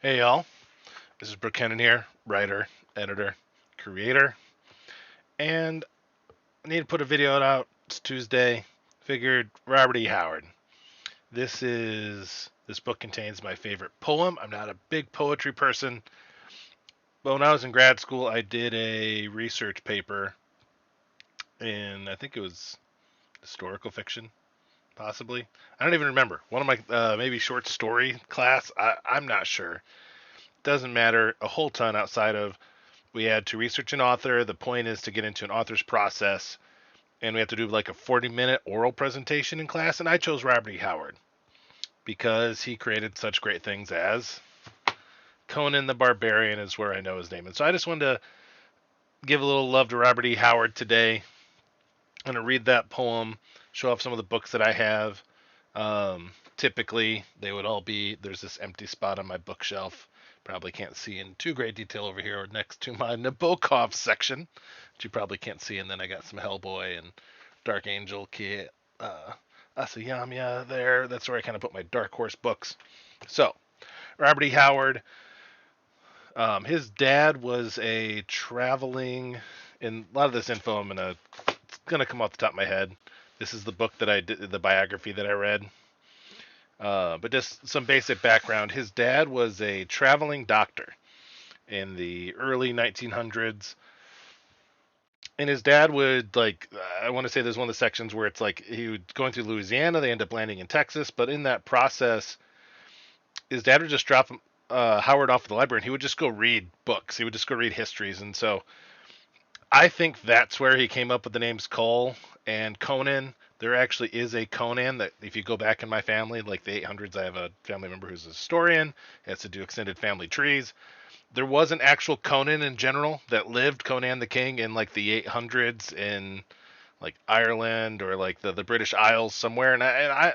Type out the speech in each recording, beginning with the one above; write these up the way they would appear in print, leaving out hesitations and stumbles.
Hey y'all, this is Brooke Kennan here, writer, editor, creator, and I need to put a video out. It's Tuesday. Figured Robert E. Howard. This book contains my favorite poem. I'm not a big poetry person, but when I was in grad school, I did a research paper in I think it was historical fiction, possibly. I don't even remember. One of my maybe short story class. I'm not sure. Doesn't matter a whole ton outside of we had to research an author. The point is to get into an author's process, and we have to do like a 40-minute oral presentation in class. And I chose Robert E. Howard because he created such great things as Conan the Barbarian, is where I know his name. And so I just wanted to give a little love to Robert E. Howard today. I'm going to read that poem, show off some of the books that I have. Typically, they would all be there's this empty spot on my bookshelf. Probably can't see in too great detail over here next to my Nabokov section, which you probably can't see. And then I got some Hellboy and Dark Angel, Asayamya there. That's where I kind of put my Dark Horse books. So, Robert E. Howard, his dad was a traveling, and a lot of this info it's gonna come off the top of my head. This is the book that I did, the biography that I read. But just some basic background. His dad was a traveling doctor in the early 1900s. And his dad would I want to say there's one of the sections where it's like he would going through Louisiana, they end up landing in Texas, but in that process, his dad would just drop Howard off at the library, and he would just go read books. He would just go read histories, and so I think that's where he came up with the names Cole and Conan. There actually is a Conan that, if you go back in my family, like the 800s, I have a family member who's a historian. He has to do extended family trees. There was an actual Conan in general that lived, Conan the King, in like the 800s in like Ireland or like the British Isles somewhere. And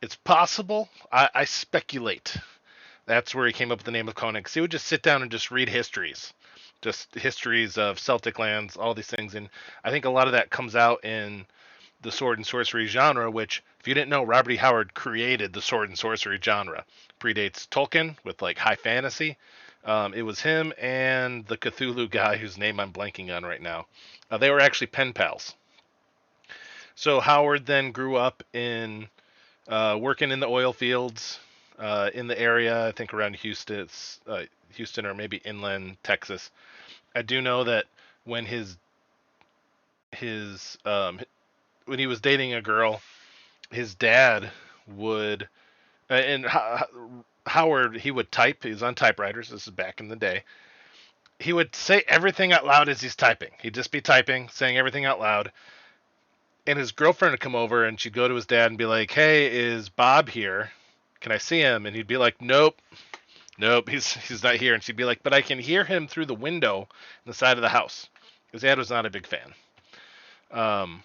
it's possible. I speculate that's where he came up with the name of Conan, because he would just sit down and just read histories, just histories of Celtic lands, all these things. And I think a lot of that comes out in the sword and sorcery genre, which, if you didn't know, Robert E. Howard created the sword and sorcery genre. Predates Tolkien with like high fantasy. It was him and the Cthulhu guy whose name I'm blanking on right now. They were actually pen pals. So Howard then grew up in working in the oil fields in the area. I think around Houston, Houston or maybe inland Texas. I do know that when his when he was dating a girl, his dad would and Howard, he would type. He was on typewriters. This is back in the day. He would say everything out loud as he's typing. He'd just be typing, saying everything out loud. And his girlfriend would come over, and she'd go to his dad and be like, "Hey, is Bob here? Can I see him?" And he'd be like, "Nope, nope, he's not here." And she'd be like, "But I can hear him through the window in the side of the house." His dad was not a big fan. Um,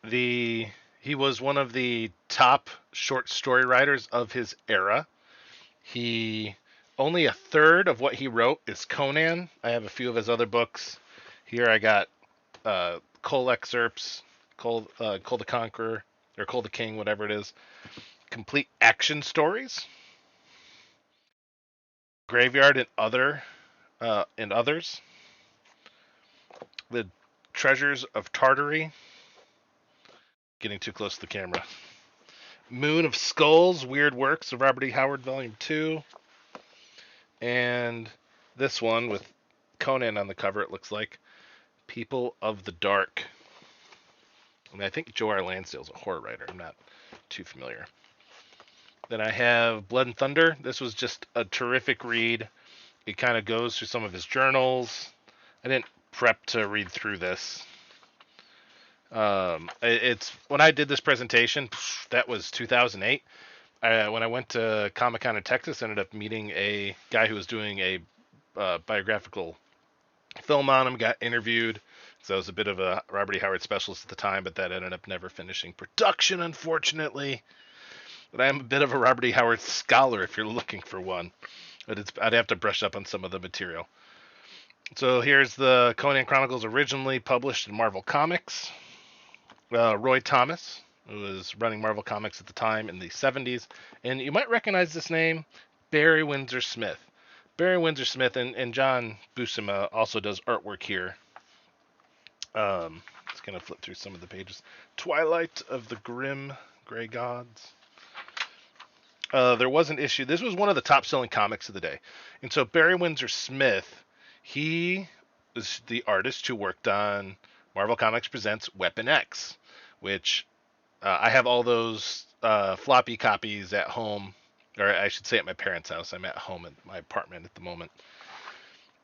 the he was one of the top short story writers of his era. He only a third of what he wrote is Conan. I have a few of his other books here. I got Cole excerpts, Cole the Conqueror or Cole the King, whatever it is. Complete action stories, Graveyard and others. The Treasures of Tartary. Getting too close to the camera. Moon of Skulls, Weird Works of Robert E. Howard, Volume 2. And this one with Conan on the cover, it looks like. People of the Dark. I mean, I think Joe R. Lansdale's a horror writer. I'm not too familiar. Then I have Blood and Thunder. This was just a terrific read. It kind of goes through some of his journals. I didn't prep to read through this. It's when I did this presentation, that was 2008. When I went to Comic Con in Texas, I ended up meeting a guy who was doing a biographical film on him. Got interviewed, so I was a bit of a Robert E. Howard specialist at the time, but that ended up never finishing production, unfortunately. But I am a bit of a Robert E. Howard scholar if you're looking for one. But I'd have to brush up on some of the material. So here's the Conan Chronicles originally published in Marvel Comics. Roy Thomas, who was running Marvel Comics at the time in the 70s. And you might recognize this name. Barry Windsor Smith. Barry Windsor Smith and John Buscema also does artwork here. Just gonna flip through some of the pages. Twilight of the Grim Grey Gods. There was an issue. This was one of the top-selling comics of the day, and so Barry Windsor Smith, he was the artist who worked on Marvel Comics Presents Weapon X, which I have all those floppy copies at home, or I should say at my parents' house. I'm at home at my apartment at the moment,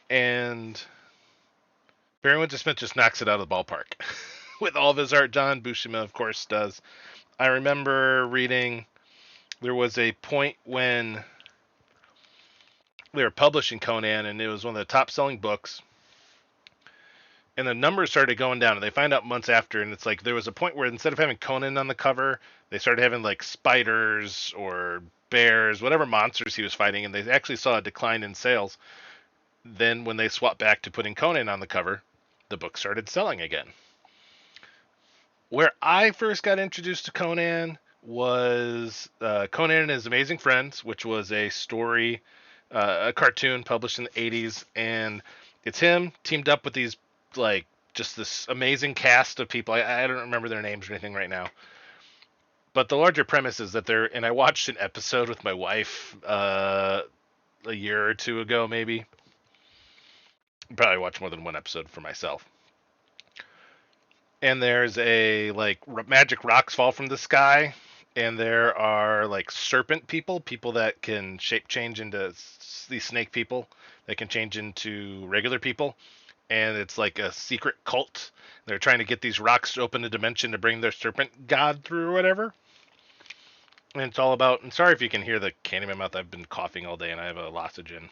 and Barry Windsor Smith just knocks it out of the ballpark with all of his art. John Buscema, of course, does. I remember reading. There was a point when they were publishing Conan, and it was one of the top-selling books. And the numbers started going down, and they find out months after, and it's like there was a point where instead of having Conan on the cover, they started having like spiders or bears, whatever monsters he was fighting, and they actually saw a decline in sales. Then when they swapped back to putting Conan on the cover, the book started selling again. Where I first got introduced to Conan was Conan and His Amazing Friends, which was a story, a cartoon published in the 80s, and it's him teamed up with these like just this amazing cast of people. I don't remember their names or anything right now, but the larger premise is that they're, and I watched an episode with my wife a year or two ago, maybe. Probably watched more than one episode for myself. And there's a like magic rocks fall from the sky, and there are like serpent people that can shape change into these snake people that can change into regular people, and it's like a secret cult. They're trying to get these rocks to open a dimension to bring their serpent god through or whatever. And it's all about, and sorry if you can hear the candy in my mouth, I've been coughing all day and I have a lozenge in.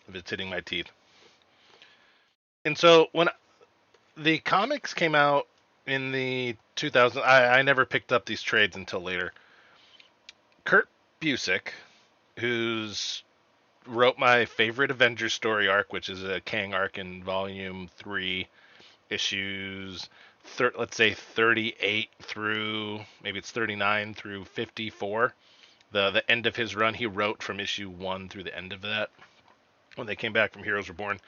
If it's hitting my teeth. And so when the comics came out in the 2000s, I never picked up these trades until later. Kurt Busiek, who's wrote my favorite Avengers story arc, which is a Kang arc in volume 3, issues, let's say 38 through, maybe it's 39 through 54. The end of his run, he wrote from issue 1 through the end of that, when they came back from Heroes Reborn.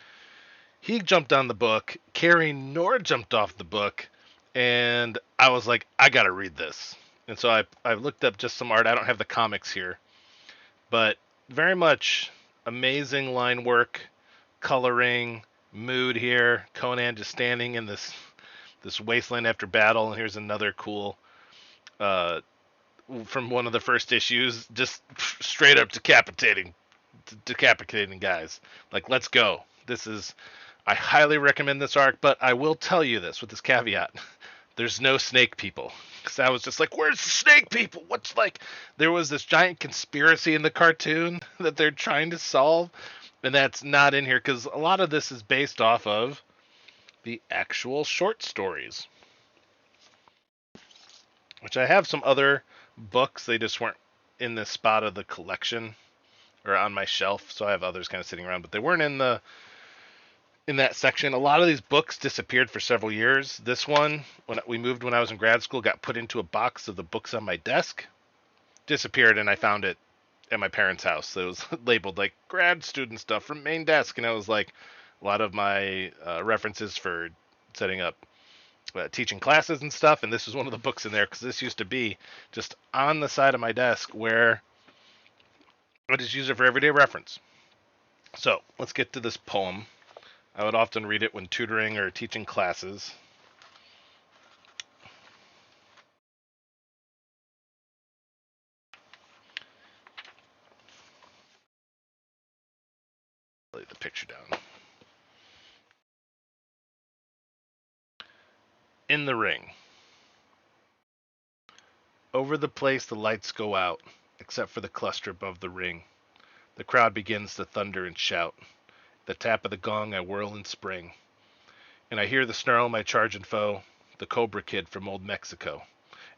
He jumped on the book. Carrie Nor jumped off the book, and I was like, I gotta read this. And so I looked up just some art. I don't have the comics here, but very much amazing line work, coloring, mood here. Conan just standing in this wasteland after battle, and here's another cool from one of the first issues, just straight up decapitating guys. Like, let's go. I highly recommend this arc, but I will tell you this with this caveat. There's no snake people. Because I was just like, where's the snake people? There was this giant conspiracy in the cartoon that they're trying to solve, and that's not in here, because a lot of this is based off of the actual short stories. Which I have some other books, they just weren't in this spot of the collection, or on my shelf, so I have others kind of sitting around, but they weren't in that section. A lot of these books disappeared for several years. This one, when we moved when I was in grad school, got put into a box of the books on my desk, disappeared, and I found it at my parents' house. It was labeled like grad student stuff from main desk, and it was like a lot of my references for setting up teaching classes and stuff, and this was one of the books in there, because this used to be just on the side of my desk where I just use it for everyday reference. So let's get to this poem. I would often read it when tutoring or teaching classes. Lay the picture down. In the ring. Over the place the lights go out, except for the cluster above the ring. The crowd begins to thunder and shout. The tap of the gong I whirl and spring. And I hear the snarl of my charging foe, the Cobra Kid from old Mexico.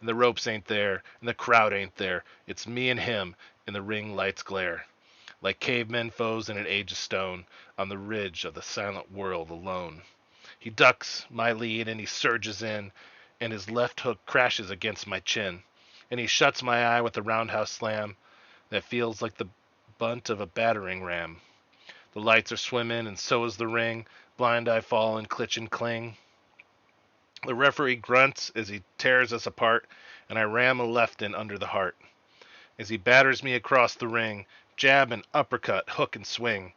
And the ropes ain't there, and the crowd ain't there. It's me and him, and the ring lights glare. Like cavemen foes in an age of stone, on the ridge of the silent world alone. He ducks my lead and he surges in, and his left hook crashes against my chin. and he shuts my eye with a roundhouse slam that feels like the bunt of a battering ram. The lights are swimming, and so is the ring. Blind I fall and clinch and cling. The referee grunts as he tears us apart, and I ram a left in under the heart. As he batters me across the ring, jab and uppercut, hook and swing.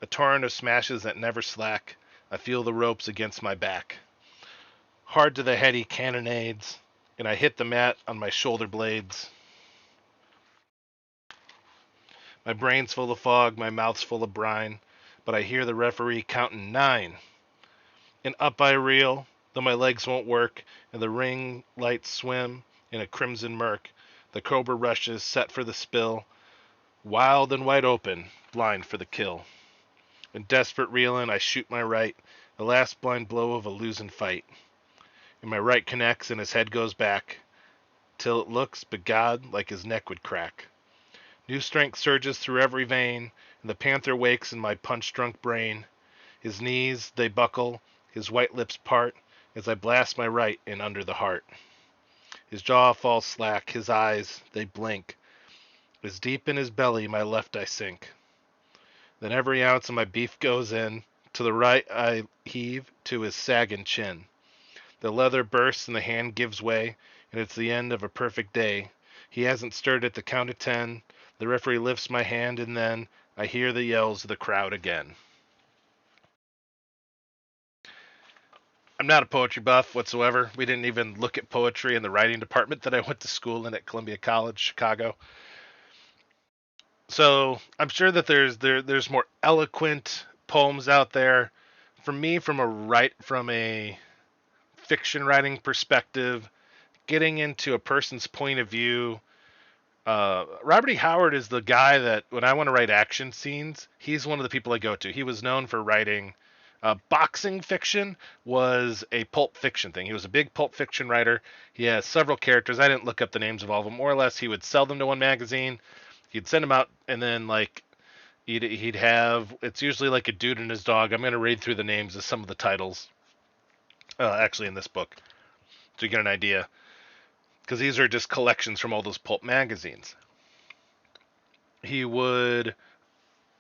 A torrent of smashes that never slack. I feel the ropes against my back. Hard to the head he cannonades, and I hit the mat on my shoulder blades. My brain's full of fog, my mouth's full of brine, but I hear the referee counting 9. And up I reel, though my legs won't work, and the ring lights swim in a crimson murk. The cobra rushes, set for the spill, wild and wide open, blind for the kill. In desperate reeling, I shoot my right, the last blind blow of a losing fight. And my right connects and his head goes back, till it looks, begod, like his neck would crack. New strength surges through every vein, and the panther wakes in my punch-drunk brain. His knees, they buckle, his white lips part, as I blast my right in under the heart. His jaw falls slack, his eyes, they blink. As deep in his belly my left I sink. Then every ounce of my beef goes in. To the right I heave to his sagging chin. The leather bursts and the hand gives way, and it's the end of a perfect day. He hasn't stirred at the count of 10. The referee lifts my hand, and then I hear the yells of the crowd again. I'm not a poetry buff whatsoever. We didn't even look at poetry in the writing department that I went to school in at Columbia College, Chicago. So I'm sure that there's more eloquent poems out there. For me, from a fiction writing perspective, getting into a person's point of view. Robert E. Howard is the guy that when I want to write action scenes, he's one of the people I go to. He was known for writing boxing fiction, was a pulp fiction thing. He was a big pulp fiction writer. He has several characters. I didn't look up the names of all of them. More or less, he would sell them to one magazine. He'd send them out, and then like he'd have, it's usually like a dude and his dog. I'm going to read through the names of some of the titles, actually in this book, so you get an idea. Because these are just collections from all those pulp magazines. He would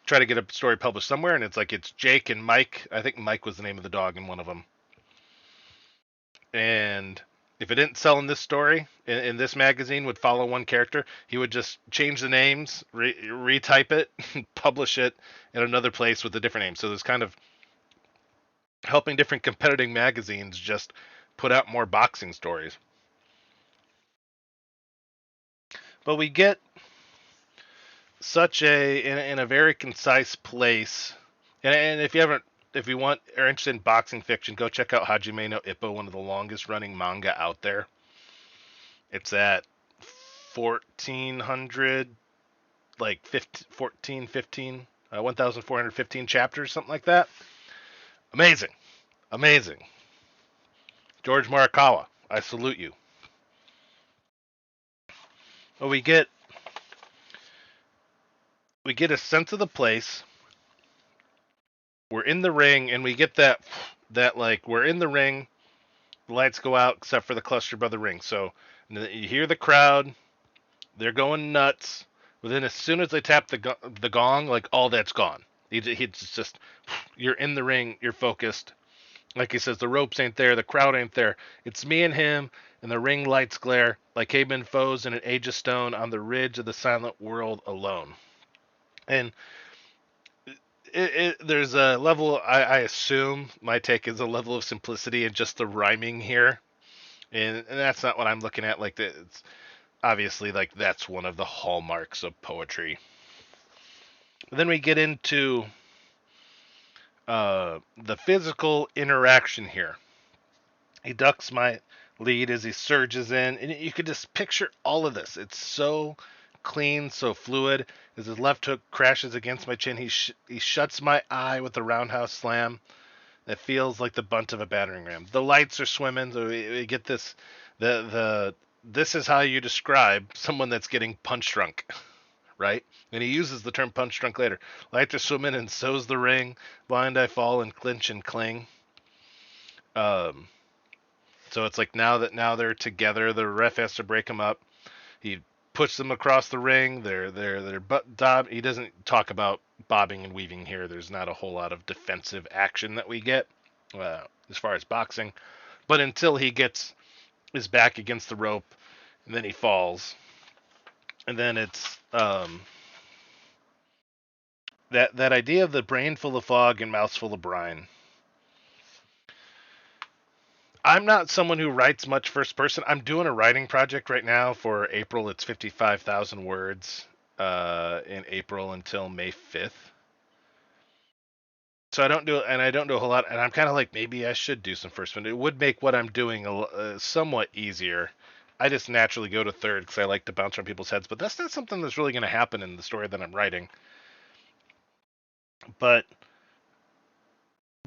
try to get a story published somewhere, and it's Jake and Mike. I think Mike was the name of the dog in one of them. And if it didn't sell in this story, in this magazine, would follow one character, he would just change the names, retype it, publish it in another place with a different name. So there's kind of helping different competing magazines just put out more boxing stories. But we get such in a very concise place, and if you want are interested in boxing fiction, go check out Hajime no Ippo, one of the longest running manga out there. It's at 1400 like 1415 chapters, something like that. Amazing. George Morikawa, I salute you. Well, we get a sense of the place. We're in the ring, and we get that like we're in the ring. The lights go out except for the cluster by the ring. So you hear the crowd; they're going nuts. But then, as soon as they tap the gong, like all that's gone. It's just you're in the ring, you're focused. Like he says, the ropes ain't there, the crowd ain't there. It's me and him, and the ring lights glare like cavemen foes in an age of stone on the ridge of the silent world alone. And there's a level, I assume, my take is a level of simplicity in just the rhyming here. And that's not what I'm looking at. Like, it's obviously, like, that's one of the hallmarks of poetry. Then we get into the physical interaction here. He ducks my lead as he surges in, and you could just picture all of this. It's so clean, so fluid. As his left hook crashes against my chin, he shuts my eye with a roundhouse slam that feels like the bunt of a battering ram. The lights are swimming, so we get this. This is how you describe someone that's getting punch drunk, right? And he uses the term punch drunk later. Lights are swimming, and so's the ring. Blind I fall and clinch and cling. So it's like now they're together, the ref has to break them up. He puts them across the ring. They're he doesn't talk about bobbing and weaving here. There's not a whole lot of defensive action that we get as far as boxing, but until he gets his back against the rope, and then he falls, and then it's that idea of the brain full of fog and mouth full of brine. I'm not someone who writes much first person. I'm doing a writing project right now for April. It's 55,000 words in April until May 5th. So I don't do a whole lot, and I'm kind of like, maybe I should do some first one. It would make what I'm doing somewhat easier. I just naturally go to third because I like to bounce around people's heads, but that's not something that's really going to happen in the story that I'm writing. But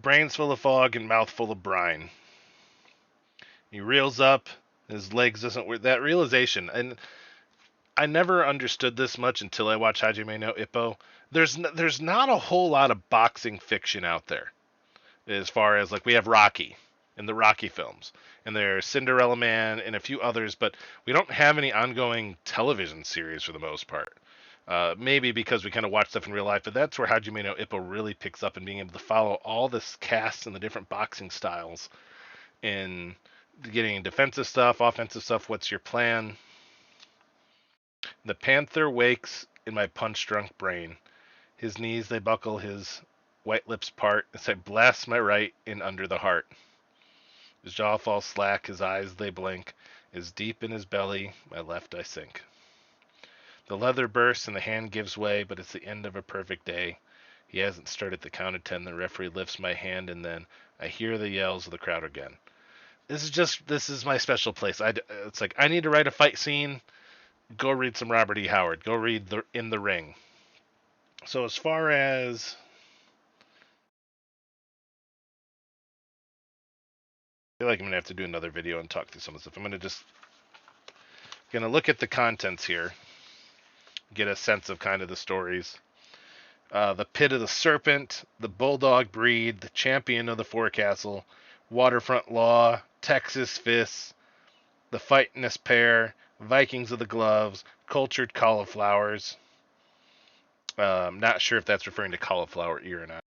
brains full of fog and mouth full of brine. He reels up, his legs doesn't work. That realization, and I never understood this much until I watched Hajime no Ippo. There's not a whole lot of boxing fiction out there, as far as like we have Rocky in the Rocky films, and there's Cinderella Man and a few others, but we don't have any ongoing television series for the most part. Maybe because we kind of watch stuff in real life, but that's where Hajime no Ippo really picks up and being able to follow all this cast and the different boxing styles in getting defensive stuff, offensive stuff. What's your plan? The panther wakes in my punch-drunk brain. His knees they buckle, his white lips part, as I blast my right in under the heart. His jaw falls slack, his eyes they blink, as deep in his belly, my left I sink. The leather bursts and the hand gives way, but it's the end of a perfect day. He hasn't started the count of 10. The referee lifts my hand, and then I hear the yells of the crowd again. This is my special place. It's like I need to write a fight scene. Go read some Robert E. Howard. Go read In the Ring. So as far as I feel like I'm gonna have to do another video and talk through some of the stuff. I'm gonna look at the contents here, get a sense of kind of the stories. The Pit of the Serpent, the Bulldog Breed, the Champion of the Forecastle, Waterfront Law, Texas Fists, the Fightiness Pair, Vikings of the Gloves, Cultured Cauliflowers. Not sure if that's referring to cauliflower ear or not.